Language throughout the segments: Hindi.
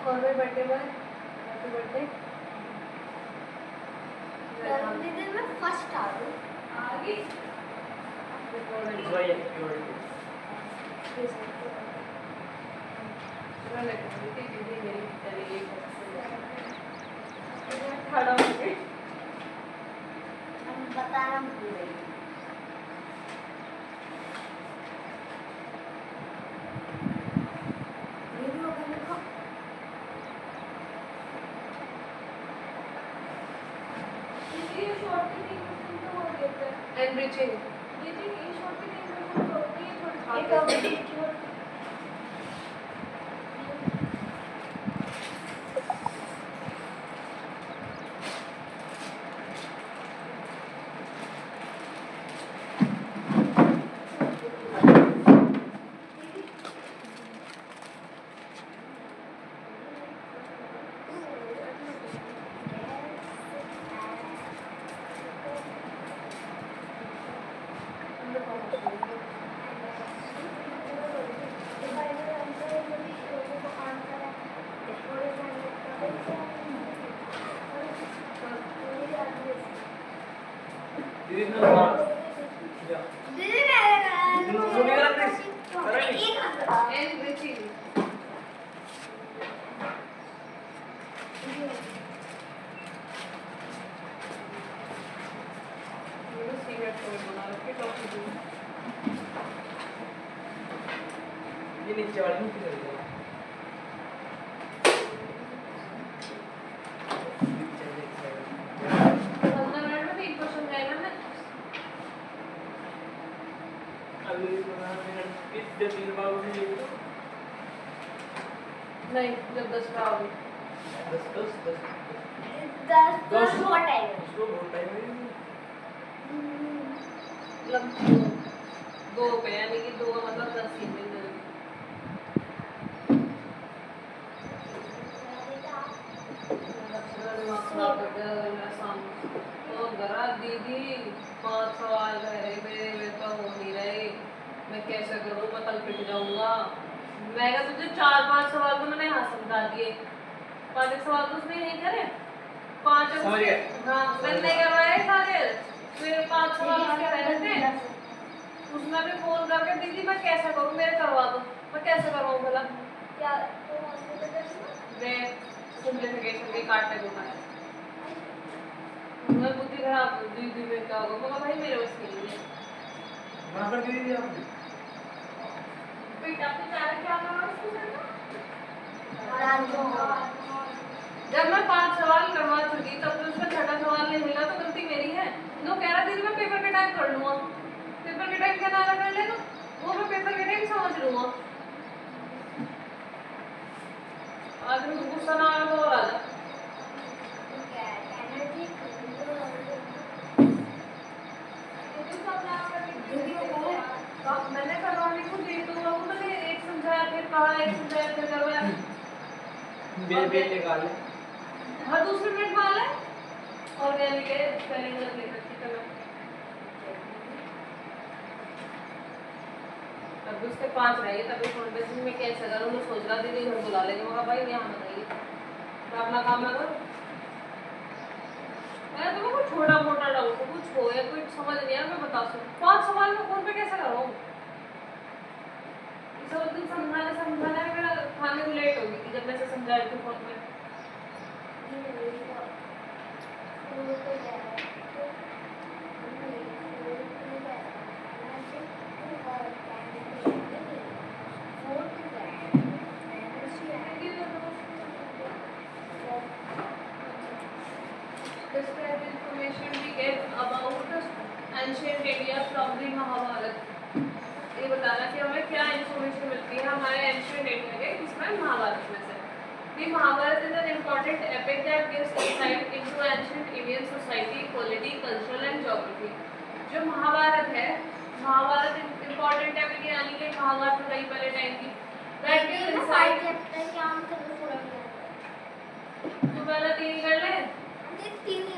और मेरे बर्थडे पर हैप्पी बर्थडे। जन्मदिन में फर्स्ट आ गई खड़ा हो गई हम बताना भूल गई। एनरिचिंग एनरिचिंग ये नीचे वाली नहीं किधर गया नहीं जब 10 का होगी 10 बहुत टाइम है। उसको बहुत टाइम है मतलब 2 पे यानी कि 2 का मतलब 10 ही दिन दीदी 5 सवाल रहे मेरे तो हो नहीं रहे, मैं कैसे करूँ, मैं कल पिट जाऊंगा। मैं कहा तुझे 4-5 सवाल तो मैंने यहाँ समझा दिए, 5 सवाल तो उसने यही करे 5 समझ गए। हाँ मैंने नहीं करवाए सारे, फिर 5 सवाल उसके रहे थे। उसने भी फोन करके दीदी मैं कैसे करूँ, मेरे करवा दो, मैं कैसे करवाऊँ भला। क्या तुम हॉस्पिटल गई थी? वे सिम्प्लीफिकेशन के काटने को है, मैं बुद्धि खराब दीदी में क्या होगा, मगर भाई मेरे बस की नहीं है। वहां पर दीदी आप बेटा तो चाहे क्या करवा उसको करना। और आज जो जब मैं 5 सवाल करवा चुकी तब तो उसका छठा सवाल नहीं मिला, तो गलती मेरी है। वो कह रहा दीदी मैं पेपर के टाइम कर लूंगा, पेपर के टाइम क्या नारा कर लेना, वो मैं पेपर के टाइम समझ लूंगा। आज मुझे गुस्सा ना आया तो और आ जा। मैंने करवाने को दे तो वो मैंने एक समझाया फिर कहा, एक समझाया फिर करवाया। बेल निकाल ले। हाँ दूसरे मिनट में आ ले और क्या लिखे स्पेलिंग गलत लिख रखी थी मैं। अब उसके 5 रह गए, तभी कॉन्फ्रेंसिंग में कैसे करूँ, मैं सोच रहा दीदी घर बुला लेंगे, मगर भाई यहाँ बताइए मैं अपना काम ना करूँ। मैं तुम्हें कोई छोटा मोटा डाउट कुछ हो या कोई समझ नहीं आया मैं बता सकूँ, 5 सवाल में फोन पे कैसे करूँ। सब दिन समझाने में मेरा खाने को लेट होगी थी जब मैं से समझा रही थी फोन में। that information we get about ancient India from the Mahabharat. ये बताना कि हमें क्या इन्फॉर्मेशन मिलती है हमारे एंशिएंट इंडिया के इसमें महाभारत में से. The Mahabharata is an important epic that gives insight into ancient Indian society, polity, culture and geography. जो महाभारत है, महाभारत important epic है यानी कि महाभारत में कई पहले टाइम की. That gives insight. चैप्टर क्या हम कर पूरा किया तो पहला 3 कर ले. हमने 3 ही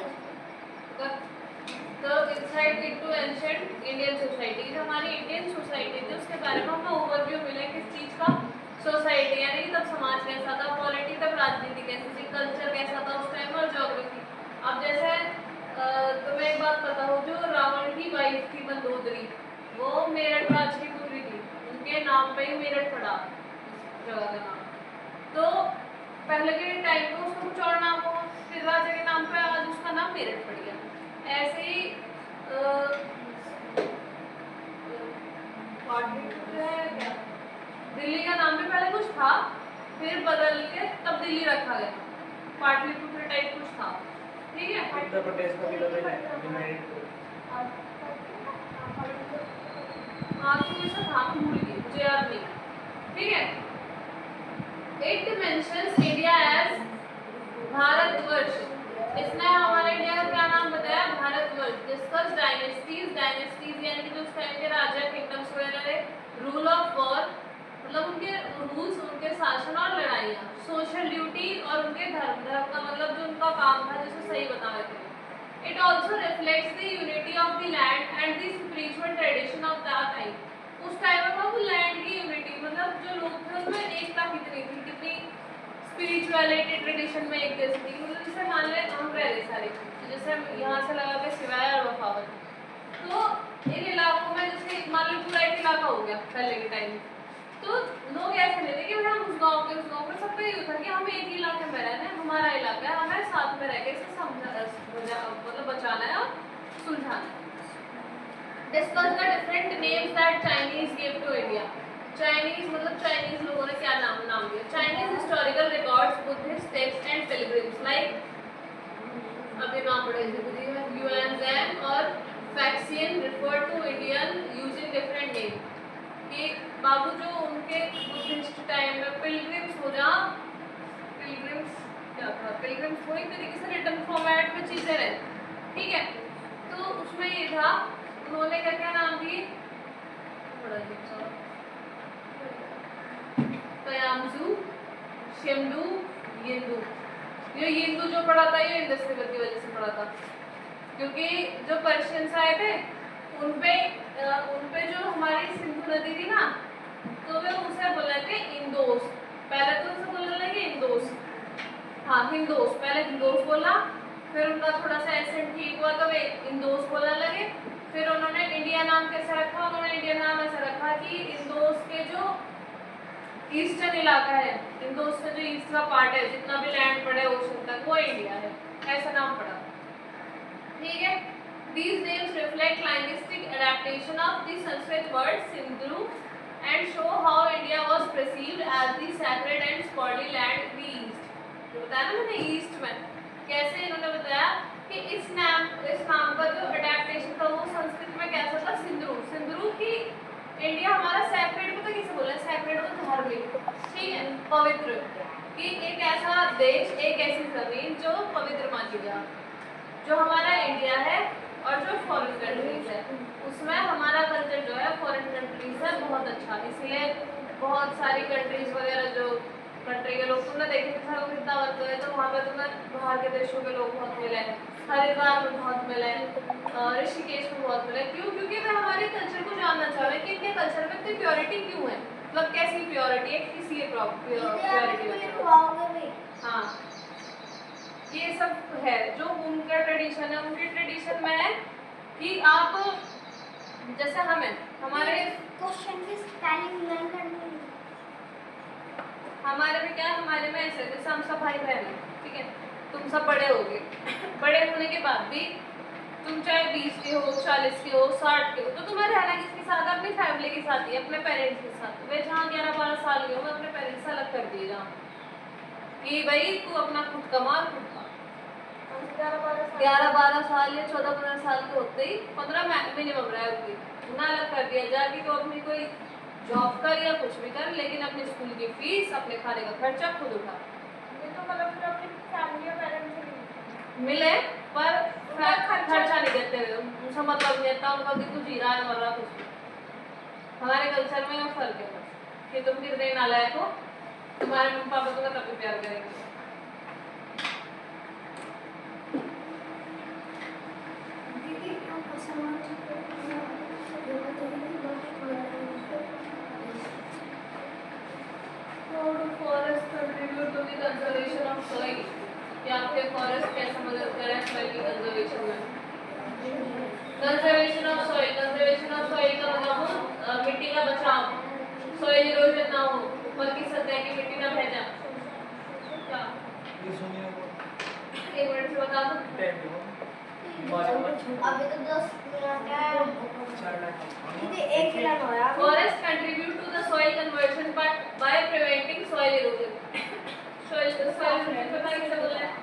तो insight into ancient Indian society. जो हमारी इंडियन सोसाइटी थी उसके बारे में हमें ओवरव्यू मिले किस चीज का. सोसाइटी यानी कि तब समाज कैसा था, पॉलिटी तब राजनीति कैसी थी, कल्चर कैसा था उस टाइम और ज्योग्राफी. अब जैसे तुम्हें एक बात पता हो जो रावण की वाइफ थी मंदोदरी वो मेरठ राज की पुत्री थी. उनके नाम पे ही मेरठ पड़ा जगह का नाम. तो पहले के टाइम पे उसका कुछ और नाम हो फिर राजा के नाम पे आज उसका नाम मेरठ पड़ गया. ऐसे ही पाटलिपुत्र है क्या, दिल्ली का नाम भी पहले कुछ था फिर बदल के तब दिल्ली रखा गया. पाटलिपुत्र टाइप कुछ था. ठीक है. उत्तर प्रदेश का किला भी है यूनाइटेड. हाँ तो ऐसा था भूल गई मुझे याद नहीं. ठीक है. It mentions India as Bharatvarsh. इसने हमारे इंडिया का क्या नाम बताया भारतवर्ष. Discuss dynasties. डायनेस्टीज यानी कि जो उस टाइम के राजा किंगडम्स वगैरह थे. रूल ऑफ वॉर मतलब उनके रूल्स उनके शासन और लड़ाइयाँ. सोशल ड्यूटी और उनके धर्म. धर्म का मतलब जो उनका काम था जिसे सही बता रहे थे. It also reflects the unity of the land and the spiritual tradition of that time. उस टाइम में वो लैंड की यूनिटी मतलब जो लोग थे उसमें एकता कितनी थी, कितनी स्पिरिचुअलिटी ट्रेडिशन में एक जैसी थी. मतलब जैसे मान लें हम रह रहे सारे जैसे यहाँ से लगा के सिवाय और वफावत तो इन इलाकों में जैसे मान लो पूरा एक इलाका हो गया पहले के टाइम में. तो लोग ऐसे लेते कि भाई हम उस गाँव के उस गाँव में सबका ये होता है कि हम एक ही इलाके में रहना है, हमारा इलाका है, हमें साथ में रह के इसे मतलब बचाना है और सुलझाना है. Discuss the different names that Chinese gave to India. Chinese मतलब चाइनीज लोगों ने क्या नाम दिया. Chinese historical records, Buddhist texts and pilgrims like अभी नाम पढ़े थे Yuanzhang और Faxian refer to Indian using different names. कि बाबू जो उनके बुद्धिस्ट टाइम में पिलग्रिम्स हो जा पिलग्रिम्स क्या था पिलग्रिम्स वो एक तरीके से रिटर्न फॉर्मेट में चीज़ें रहे. ठीक है. तो उसमें ये था उन्होंने क्या क्या नाम दिए कयामजू शेमडू येंदू. ये येंदू जो पढ़ा था ये इंडस रिवर की वजह से पढ़ा था क्योंकि जो पर्शियंस आए थे उनपे जो हमारी सिंधु नदी थी ना तो वे उसे बोल रहे थे इंदोस. पहले तो उसे बोलने लगे इंदोस. हाँ हिंदोस. पहले हिंदोस बोला फिर उनका थोड़ा सा एसेंट ठीक हुआ तो वे इंदोस बोलने लगे. फिर उन्होंने इंडिया नाम कैसे रखा. उन्होंने इंडिया नाम ऐसा रखा कि इंदोस के जो ईस्टर्न इलाका है इंदोस का जो ईस्ट का पार्ट है जितना भी लैंड पड़े ओशन तक वो इंडिया है. ऐसा नाम पड़ा. ठीक है. These names reflect linguistic adaptation of the Sanskrit word Sindhu and show how India was perceived as the sacred and sporty land in the east. जो बताया ना मैंने ईस्ट में कैसे इन्होंने बताया कि इस नाम का जो अडेप्टेशन था वो संस्कृत में कैसा था सिंधु. सिंधु की इंडिया हमारा सेपरेट पता किसे बोला है. सेपरेट मतलब धार्मिक. ठीक है. पवित्र कि एक ऐसा देश एक ऐसी जमीन जो पवित्र मानी जा. जो हमारा इंडिया है और जो फॉरेन कंट्रीज है उसमें हमारा कल्चर जो है फॉरेन कंट्रीज है बहुत अच्छा. इसलिए बहुत सारी कंट्रीज वगैरह जो कंट्री के लोग तुमने देखे थे सब कितना वर्क है तो वहाँ पे तुम्हें बाहर के देशों के लोग बहुत मिले हैं. हरिद्वार में बहुत मिले हैं. ऋषिकेश में बहुत मिले. क्यों? क्योंकि वे हमारे कल्चर को जानना चाह रहे हैं कि इनके कल्चर में इतनी प्योरिटी क्यों है. मतलब कैसी प्योरिटी है किसी प्योरिटी. हाँ ये सब है जो उनका ट्रेडिशन है. उनके ट्रेडिशन में है कि आप जैसे हमें हमारे क्वेश्चन की स्पेलिंग लर्न करनी है. हमारे में क्या हमारे में ऐसे जैसे हम सब भाई बहन हैं. ठीक है. तुम सब बड़े हो गए. बड़े होने के बाद भी तुम चाहे 20 के हो 40 के हो 60 के हो तो तुम्हें रहना किसके साथ है. अपनी फैमिली के साथ ही अपने पेरेंट्स के साथ. वे जहाँ 11-12 साल के हो मैं अपने पेरेंट्स से अलग कर दिए जहाँ कि भाई तू अपना खुद कमा खुद खा. 11-12 साल या 14-15 साल के होते ही 15 मिनिमम रहा है उतना अलग कर दिया जाए कि वो अपनी कोई जॉब कर या कुछ भी कर, लेकिन अपने स्कूल की फीस, अपने खाने का खर्चा खुद उठा। मिले पर खर्चा नहीं देते हुए उनसे मतलब नहीं था उनका कि तू जी रहा है मर रहा कुछ भी। हमारे कल्चर में वो फर्क है बस कि तुम कितने नालायक हो, तुम्हारे मम्मी पापा तुम्हें तभी प्यार करेंगे। दीदी आपका समाज How do forests contribute to the conservation of soil? कि आपके फॉरेस्ट कैसे मदद करें soil की कंजर्वेशन में? कंजर्वेशन ऑफ सॉइल का मतलब मिट्टी का बचाव, सॉइल इरोजन ना हो, ऊपर की सतह की मिट्टी ना बह जाए। क्या ये सुनिए एक मिनट से बता दो। अभी तो 10 मिनट है दीदी, एक ही लाइन होया। Forests contribute to the soil conversion by preventing soil erosion. soil erosion पता है किसे बोलते हैं?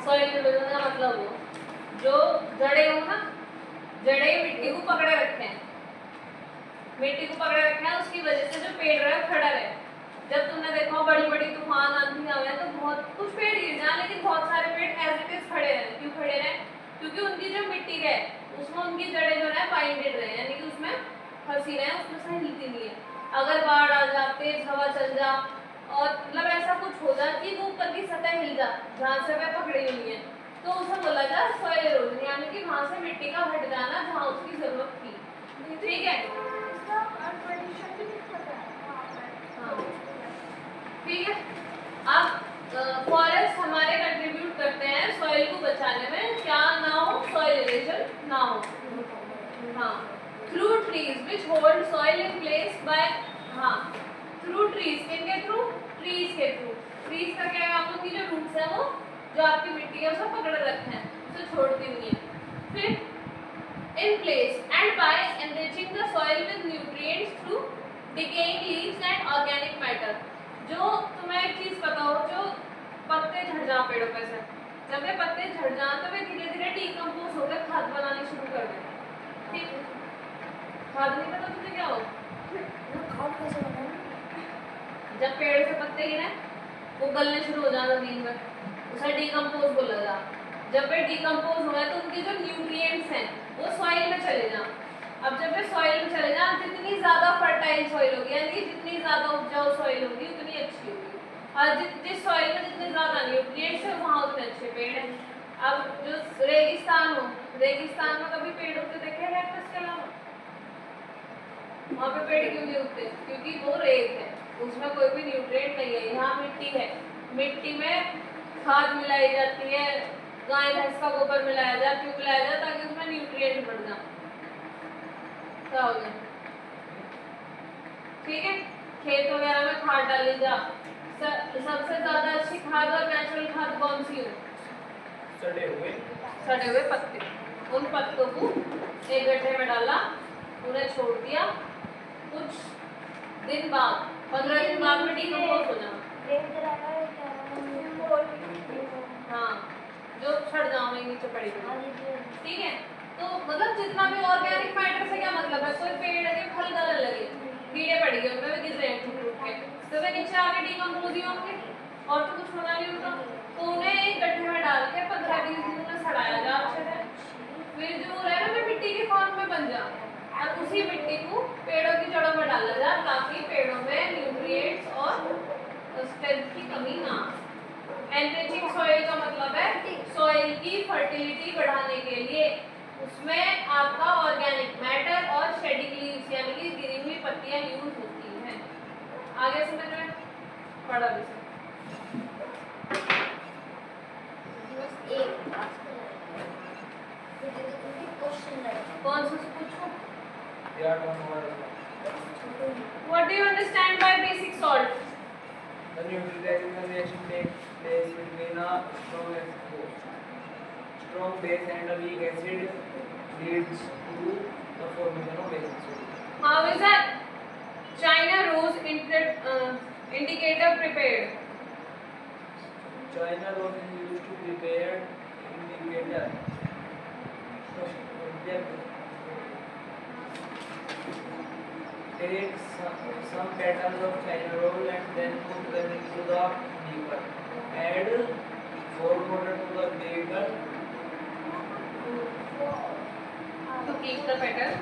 सॉइल इरोजन का मतलब हो जो जड़ें हो ना, जड़ें मिट्टी को पकड़े रखे हैं, मिट्टी को पकड़े रखे हैं, उसकी वजह से जो पेड़ रहे खड़ा रहे। जब तुमने देखा बड़ी बड़ी तूफान आंधी आवे तो बहुत कुछ पेड़ गिर जाए, लेकिन बहुत सारे पेड़ एज इट इज खड़े रहे। क्यों खड़े रहे? क्योंकि उनकी जो मिट्टी है उसमें उनकी जड़ें जो है बाइंडेड रहे, यानी कि उसमें फंसी रहे, उसमें से हिलती नहीं है। अगर बाढ़ आ जा, तेज हवा चल जा और मतलब ऐसा कुछ हो जाए कि वो ऊपर की सतह हिल जा जहाँ से वह पकड़ी हुई है, तो उसे बोला जाए सॉइल इरोजन, यानी कि वहाँ से मिट्टी का हट जाना जहाँ उसकी जरूरत थी। ठीक है, हाँ ठीक है। अब फॉरेस्ट हमारे कंट्रीब्यूट करते हैं सॉइल को बचाने में, क्या ना हो, सॉइल इरोजन ना हो। हाँ, through trees which hold soil in place by, हाँ थ्रू ट्रीज, किनके थ्रू? ट्रीज के थ्रू। ट्रीज का क्या काम? उनकी जो रूट्स है वो जो आपकी मिट्टी है उसे पकड़े रखते हैं, उसे छोड़ती नहीं है। फिर in place and by enriching the soil with nutrients through decaying leaves and organic matter. जो तुम्हें एक चीज पता हो, जो पत्ते झड़ जाए पेड़ों पे से, जब वे पत्ते झड़ जाए तो वे धीरे धीरे डीकम्पोज होकर खाद बनानी शुरू कर दें। ठीक, खाद नहीं पता तुझे क्या हो? जब पेड़ से पत्ते गिरे वो गलने शुरू हो जाए जमीन में, उसे डीकम्पोज बोला जा। जब वे डीकम्पोज हो तो उनके जो न्यूट्रिएंट्स हैं वो सॉइल में चले जाएं। अब जब वे सॉइल में चले जाएं, जितनी ज़्यादा फर्टाइल सॉइल होगी, यानी कि जितनी ज़्यादा उपजाऊ सॉइल होगी उतनी अच्छी होगी, और जिस सॉइल में जितने ज़्यादा न्यूट्रिएंट्स है वहाँ उतने अच्छे पेड़ हैं। अब जो रेगिस्तान हो, रेगिस्तान में कभी पेड़ उगते देखे कैक्टस के अलावा? वहाँ पे पेड़ क्यों नहीं उगते? क्योंकि वो रेत है, उसमें कोई भी न्यूट्रिएंट नहीं है। यहाँ मिट्टी है, मिट्टी में खाद मिलाई जाती है, गाय भैंस का गोबर मिलाया जाए, क्यों मिलाया जाए? ताकि उसमें न्यूट्रिएंट बढ़ जाए। क्या हो गया? ठीक है, खेत वगैरह में खाद डाली जा। सबसे ज्यादा अच्छी खाद और नेचुरल खाद कौन सी हो? सड़े हुए पत्ते। उन पत्तों को एक गड्ढे में डाला, उन्हें छोड़ दिया, कुछ दिन बाद 15 दिन बाद में डीकम्पोज हो जाना। हाँ, जो सड़ जाओगे नीचे पड़ी पड़ी। ठीक है, तो मतलब जितना भी ऑर्गेनिक मैटर से क्या मतलब है? कोई पेड़ के फल गलने लगे, कीड़े पड़ गए उनमें, वे गिर रहे हैं टूट के, तो वे नीचे आके डीकम्पोज ही होंगे और तो कुछ होना नहीं उनका। तो उन्हें एक गड्ढे में डाल के 15-20 दिन में सड़ाया जा अच्छे से, फिर जो रहे ना वे मिट्टी के फॉर्म में बन जाए, और उसी मिट्टी को पेड़ों की जड़ों में डाला जाए ताकि पेड़ों में न्यूट्रिएंट्स और स्ट्रेंथ की कमी ना आए। एनरिचिंग सॉइल का मतलब है सॉइल की फर्टिलिटी बढ़ाने के लिए उसमें आपका ऑर्गेनिक मैटर और शेडिंग लीव्स यानी कि गिरी हुई पत्तियां यूज होती हैं। आगे समझ में पढ़ा भी कौन सा पूछो? What do you understand by basic salt? The neutralizing reaction takes place between a strong base and a weak acid leads to the formation of basic salt. How is that? China rose indicator prepared. China was used to prepare indicator. Take some patterns of China roll and then put them into the beaker. Add 4 water to the beaker. To keep the pattern.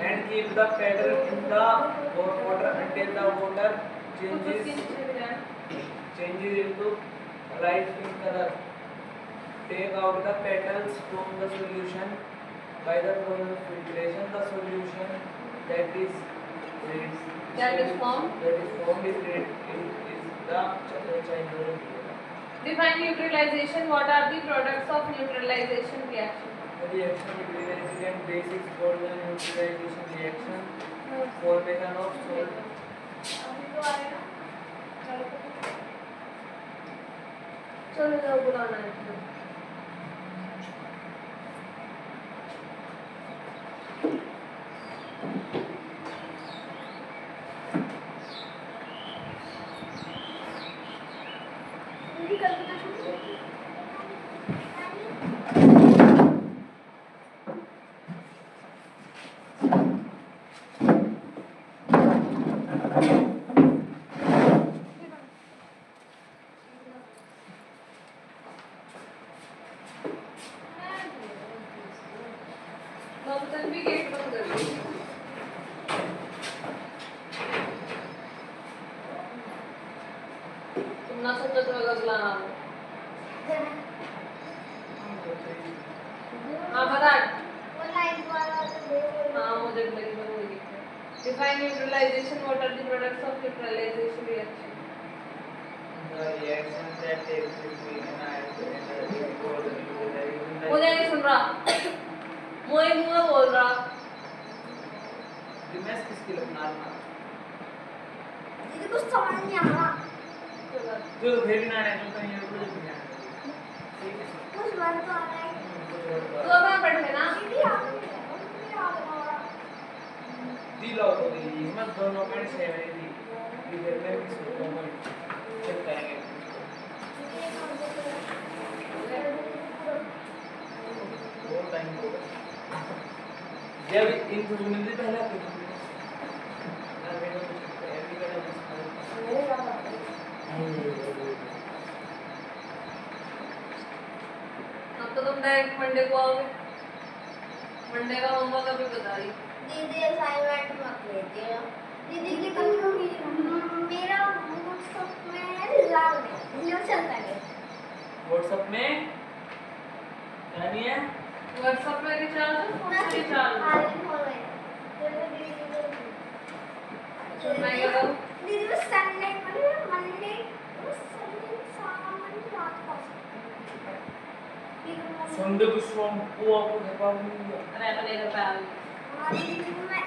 And keep the pattern in the hot water until the water changes into light pink color. Take out the petals from the solution by the process of filtration. The solution that is formed is red. Is the China roll. Define neutralization. What are the products of neutralization reaction? The reaction between acid and base is called the neutralization reaction. Formation of salt. चलो जाओ बुलाना है. ममतन भी गेट बंद कर दी. तुम ना सुनते तो अगला नाम. हाँ बता. हाँ मुझे भी लगी मैं वही लिखा. Define neutralization. What are the products of neutralization reaction? The reaction that takes between an acid and a base is called the neutralization. मुझे नहीं सुन रहा. मुझे मुंह में बोल रहा. दिमाग किसकी लगना है? दीदी कुछ समझ नहीं आ रहा. जो फिर ना है तो कहीं और कुछ नहीं है. ठीक है. कुछ वर्ड तो आ रहा है. तो मैं पढ़े ना. दीदी आप दिलाओ तो दीजिए. मैं दोनों पेड़ से मेरी दी. फिर मैं किस को चेक करेंगे. बहुत टाइम हो गया. जब इन दोनों में पहला कुछ ना मेरे को ऐसी करना अब तो तुम डायरेक्ट मंडे को आओगे. मंडे का होमवर्क अभी बता रही. दीदी असाइनमेंट मत लीजिए. दीदी कल मेरा व्हाट्सएप में लाल न्यू चलता है. व्हाट्सएप में क्या नहीं है? व्हाट्सएप में रिचार्ज है. फोन में रिचार्ज है. तो मैं क्या करूँ? दीदी वो संडे मंडे संडे सामान रात को. संडे को शाम को आपको घर पर मिलेगा. अरे अपने घर पे आ गई. दीदी मैं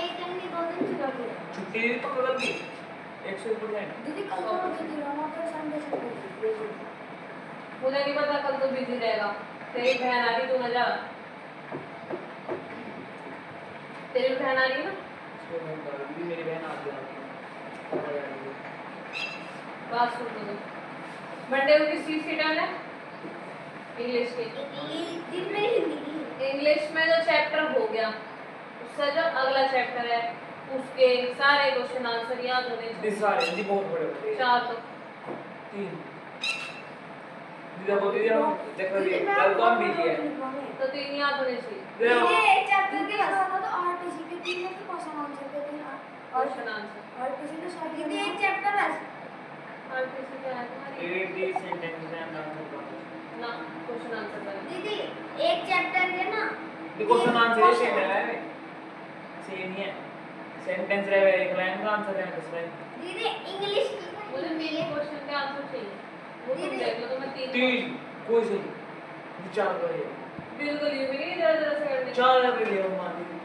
एक दिन नहीं 2 दिन छुट्टी ली. छुट्टी तो कल की 100%. दीदी कल तो दीदी रोना तो संडे छुट्टी. मुझे नहीं पता कल तो बिजी रहेगा. तेरी बहन आ रही तू न जा. तेरी बहन आ रही है ना. मेरी बहन आ गई. बात सुन तो. मंडे को किस चीज की टर्न है? इंग्लिश की. दिन में हिंदी. इंग्लिश में जो चैप्टर हो गया उसका जो अगला चैप्टर है उसके सारे क्वेश्चन आंसर याद होने चाहिए. सारे जी बहुत बड़े बड़े. 4 तो 3 दीदा बोल दिया. देखो जी कल तो हम बिजी है तो 3 याद होने चाहिए. ये एक चैप्टर के बाद तो आरटीसी के 3 के क्वेश्चन आंसर के दिन क्वेश्चन आंसर. आरटीसी के साथ ये एक चैप्टर है. और किसी का है तुम्हारी दी सेंटेंस में हम आंसर ना क्वेश्चन आंसर करें. दीदी एक चैप्टर के ना क्वेश्चन आंसर सेम है. सेम ही है. सेंटेंस रहे एक लाइन का आंसर है दूसरा. दीदी इंग्लिश मुझे मेरे क्वेश्चन के आंसर चाहिए. वो तुम देख लो तो मैं 3 कोई से विचार करिए. बिल्कुल ये भी नहीं जरा जरा से करने. 4 कर लिया मान लीजिए.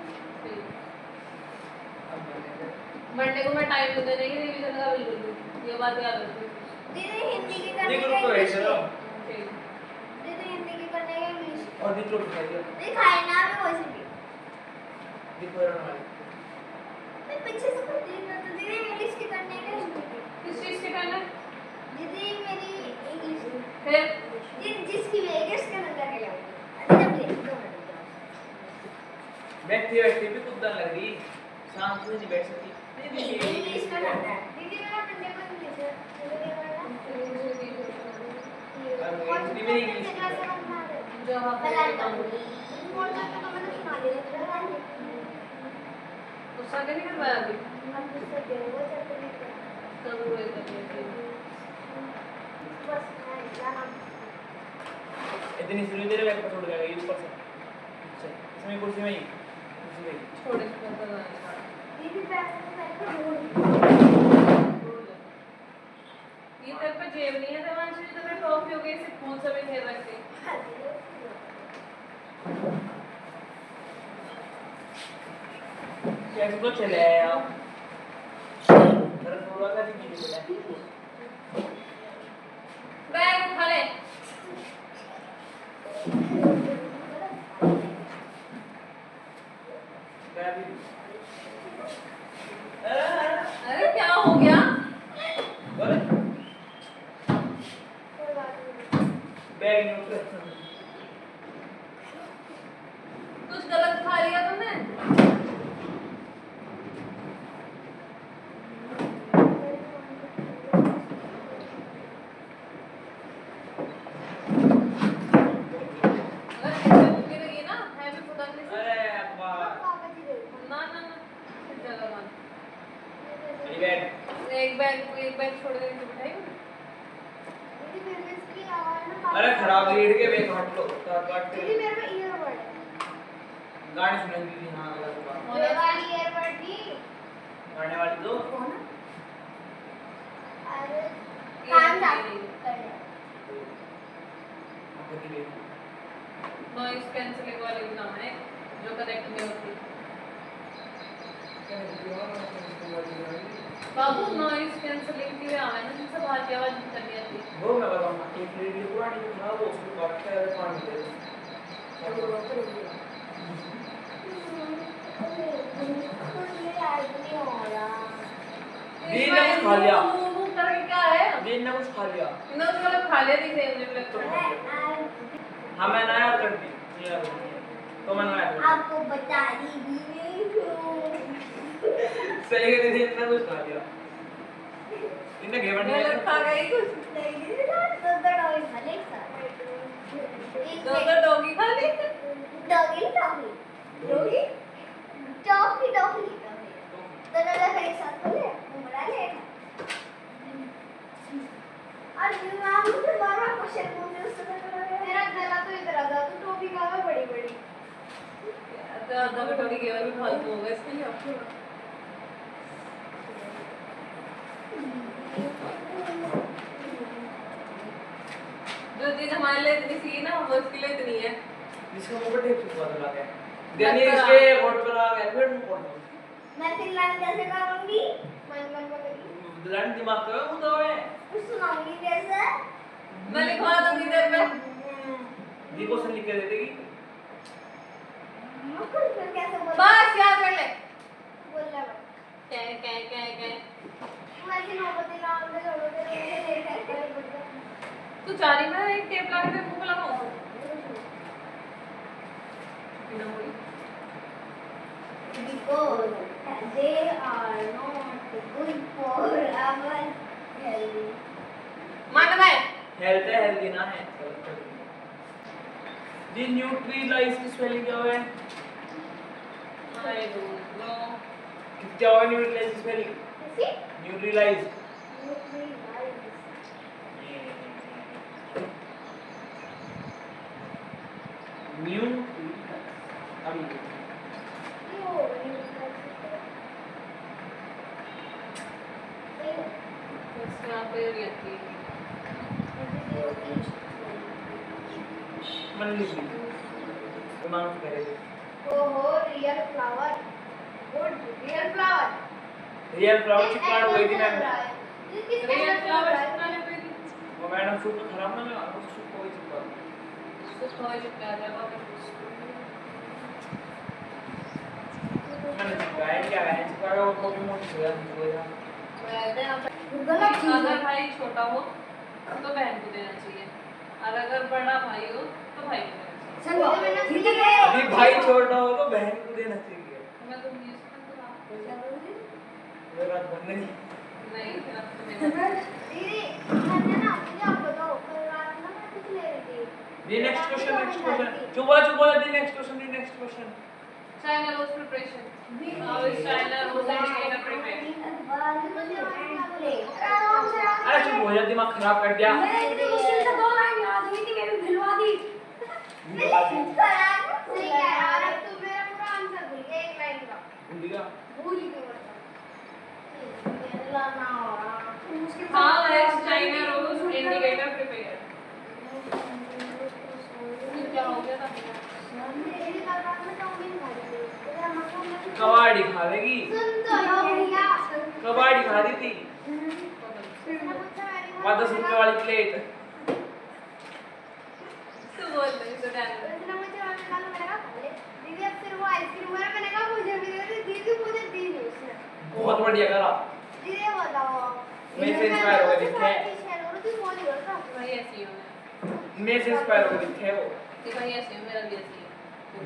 मंडे को मैं टाइम देने की रिवीजन का बिल्कुल भी. ये बात याद रखो. दीदी हिंदी की ये ग्रुप तो ऐसे ना. दीदी और दी चोट खाई दिया नहीं खाई ना मैं वैसे भी दी कोरोना वाली मैं पीछे से कुछ देख रहा था दीदी इंग्लिश की करने का किस चीज से करना है? दीदी मेरी इंग्लिश फिर जिसकी वेगस के अंदर के जाऊंगी अभी जब ले 2 मिनट बैठती बैठती भी कूदने लग रही शांत से नहीं बैठ सकती नहीं इंग्लिश का करना है दीदी मेरा मंडे को इंग्लिश है जो हाँ गुस्सा के नहीं करवाया अभी तब वो ये कर रही इतनी सीढ़ी तेरे बैग पर छोड़ गया ये ऊपर से अच्छा इसमें कुर्सी में ही छोड़े से कर रहा है ये तेरे पे जेब नहीं है देवांशी तो मैं टॉफी हो गई इसे फूल से भी खेल रखती कैसे तो चले आए आप थोड़ा सा भी चले बैग उठा ले अरे क्या हो गया बैग कुछ गलत खा लिया तुमने एक बैग छोड़ दे तो बिठाई अरे खराब रीड के बैग हट लो काट दीदी मेरे पे ईयरबड है गाने सुनेंगी कि हाँ गलत बात मेरे वाली ईयरबड थी गाने वाली दो कौन है अरे कान साफ कर ले नॉइस कैंसलिंग वाली भी नाम है जो कनेक्ट नहीं होती बाबू नॉइस कैंसलिंग की भी आवे ना जिससे बाहर की आवाज नहीं करनी आती वो मैं बताऊंगा एक रेडियो पुरानी जो था वो उसको काट के अरे पानी दे दो दीन ने कुछ खा लिया मुंह करके क्या है दीन ने कुछ खा लिया इन्होंने तो मतलब खा लिया दिख रहे मुझे लगता है हाँ मैं नया कर दी तो मैं नया कर आपको बता दी सही है दीदी इतना कुछ खा लिया इन्हें घेवर नहीं गलत खा गई कुछ दो डॉगी खा ली डॉगी तो दादा का एक साथ बोले उमड़ा ले और नाम मुझे बार-बार क्वेश्चन पूछे उससे मेरा गला तो इधर आ था तो टोपी का बड़ी बड़ी तो आधा कटोरी घेवर भी फालतू हो गया इसके लिए जो चीज हमारे लिए इतनी सी ना वो उसके लिए इतनी है इसका मुंह पर टेप चिपका दो लगा यानी इसके होठ पर लगा के फिर मुंह पर मैं फिर लाइन कैसे करूंगी मन करूंगी ब्लड दिमाग का मुद्दा है सुनाऊंगी कैसे मैं लिखवा दूंगी देर में दी क्वेश्चन लिख के दे देगी फिर कैसे बोल बस याद कर ले बोलना क्या तू ऐसे नौबती नाम में छोड़ोगे तो मुझे देखा है तू चारी में एक टेप लगा के मुंह पे लगाऊं बिना बोली because they are not good for our health. मन में हेल्थ है हेल्दी ना है दी न्यूट्रीलाइज की स्पेलिंग क्या है आई डोंट नो क्या है न्यूट्रीलाइज की स्पेलिंग See? न्यूट्रीलाइज न्यू अभी बस यहाँ पे रहती है मन लिख ली दिमाग करेगा ओहो real flower good real flower real flower की प्लांट हुई थी मैम रियल फ्लावर बनाने पे वो मैडम सूप खराब ना लगा उस सूप को ही चिपका सिर्फ हवाई चिपका जाएगा मैंने चिपकाया क्या है, चिपकाया वो कॉपी मोटी हो जाती है गलत चीज है। अगर भाई छोटा हो तो बहन को देना चाहिए और अगर बड़ा भाई हो तो भाई को देना चाहिए। अभी भाई छोटा हो तो बहन को देना चाहिए। मैं दूंगी इसको तो आप मेरा बनने नहीं फिर आप तो नहीं दीदी मैंने ना मुझे आप बताओ कल रात ना मैं कुछ ले रही थी। दी नेक्स्ट क्वेश्चन चुप दी next question China rose preparation. How is China rose and China prepared? अरे चुप हो जा, दिमाग खराब कर दिया। मैं इतनी मुश्किल से 2 लाइन याद हुई थी मैंने भिलवा दी। सही कह रहा है और तू मेरा पूरा आंसर भूल गया एक लाइन का। भूल गया। भूल ही गया लाना और How is China rose indicator prepared? क्या हो गया था? मेरी बात में चाउमीन खा रही थी। तेरा मतलब मैं कबाड़ी खा लेगी। सुन तो लो भैया। कबाड़ी खा रही थी। मैंने पूछा मेरी माँ 10 रुपए वाली प्लेट। तो बोल रही तो डाल उसने मुझे मैंने कहा खा ले। दीदी अब फिर वो आइसक्रीम वाला मैंने कहा मुझे भी दे दे। दीदी मुझे दी नहीं उसने। बहुत बढ़िया करा। दीदी बताओ। मैं से इंस्पायर हो गई थी। भाई ऐसी हो मैं मैं से इंस्पायर हो गई थे वो। कि भाई ऐसी हो मेरा भी ऐसी है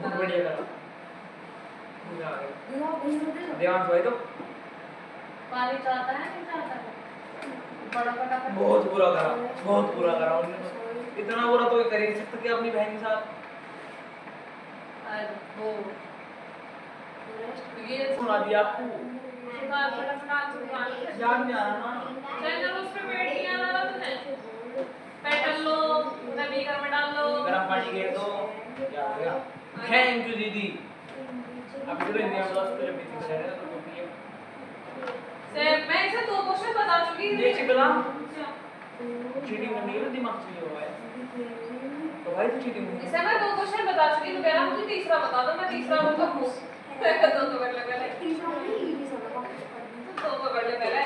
बहुत बढ़िया करा। मजा आ गया। देवांश भाई तो पानी चाहता है नहीं चाहता है बड़ा फटाफट बहुत बुरा करा उन्होंने तो। इतना बुरा तो कोई कर ही नहीं सकता कि अपनी बहन के साथ। और वो ये सुना दिया आपको। फटाफट आंसर याद नहीं आ रहा ना। चैनल उस पे बैठ गया ना तूने पेटल लो उन्हें बीकर में डाल लो गरम पानी घेर दो। क्या हो गया? थैंक यू दीदी। अब तो इंडिया में लॉस पे जब बीती है तो पिए। से मैं इसे 2 क्वेश्चन बता चुकी हूं ये चिकला चीटिंग करनी है, दिमाग चाहिए हुआ है तो भाई तो चीटिंग नहीं इसे मैं 2 क्वेश्चन बता चुकी हूं कह रहा मुझे तीसरा बता दो मैं तीसरा बता दूं मैं कर दो तो कर ले पहले तो कर ले पहले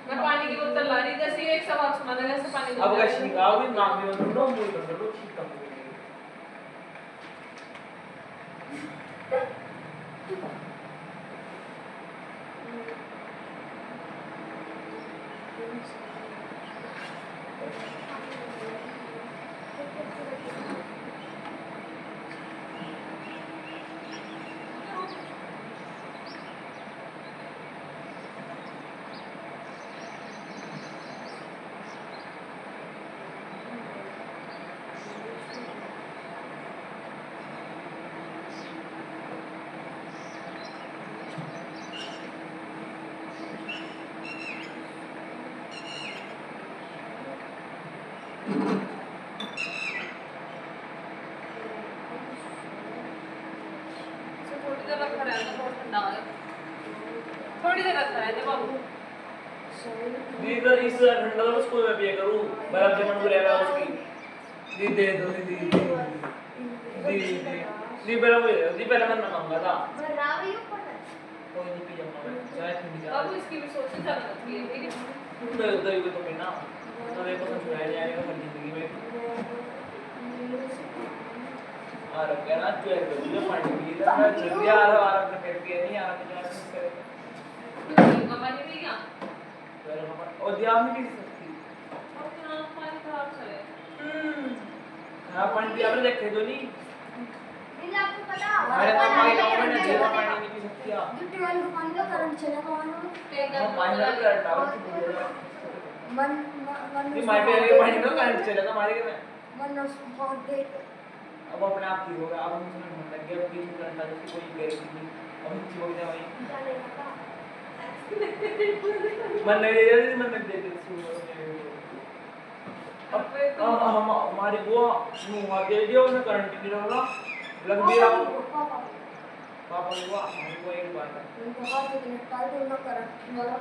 मैं पानी की बोतल ला रही जैसे एक सवाल सुना देगा ऐसे पानी अब अगर छिड़काओगे नाक में बंद करो मुंह बंद करो ठीक काम करेंगे। थोड़ी देर रखा रहने दो बहुत ठंडा हो गया थोड़ी देर रखा रहने दो बाबू दी तो इस ठंडा तो स्कूल में पिया करूं बर्फ जमन को लेगा उसकी दी दे दो दी पहले मैं मांगा था कोई नहीं पी जाऊंगा मैं चाय ठंडी जा बाबू इसकी भी सोच ज्यादा लगती है ठीक है उधर को तो पीना तो मेरे को समझाया जाएगा हर जिंदगी में और कहना तू है तो मुझे पानी पी ले मैं जल्दी आ रहा अपने पेट पिए नहीं आ रहा तो क्या करे क्यों पानी पी गया और दिया नहीं पी सकती और क्या पानी खराब चले हाँ पानी पिया आपने देखे तो नहीं आपको पता अरे पानी का पानी नहीं पी सकती आप जो ट्यूबवेल का पानी का करंट चला हम माइनर करंट आउट मन ये माइनर के पानी का करंट चला था हमारे में मन बहुत देर अब अपने आप ठीक होगा अब हम सुनने मन लग गया कि करंट आ जैसे कोई गारंटी नहीं अब हम ठीक हो गए वही मन नहीं दे अब हम हमारी वो मुंह दे दिया उसने करंट नहीं लगा लग दिया पापा हुआ हमारी वो एक बात है बहुत कितने काल तो ना करंट वाला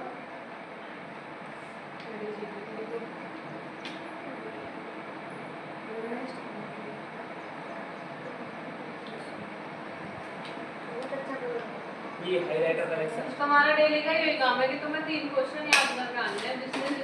हाइलाइटर कलेक्शन। तुम्हारा डेली का यही काम है कि तुम्हें 3 क्वेश्चन याद करके आने हैं, जिसमें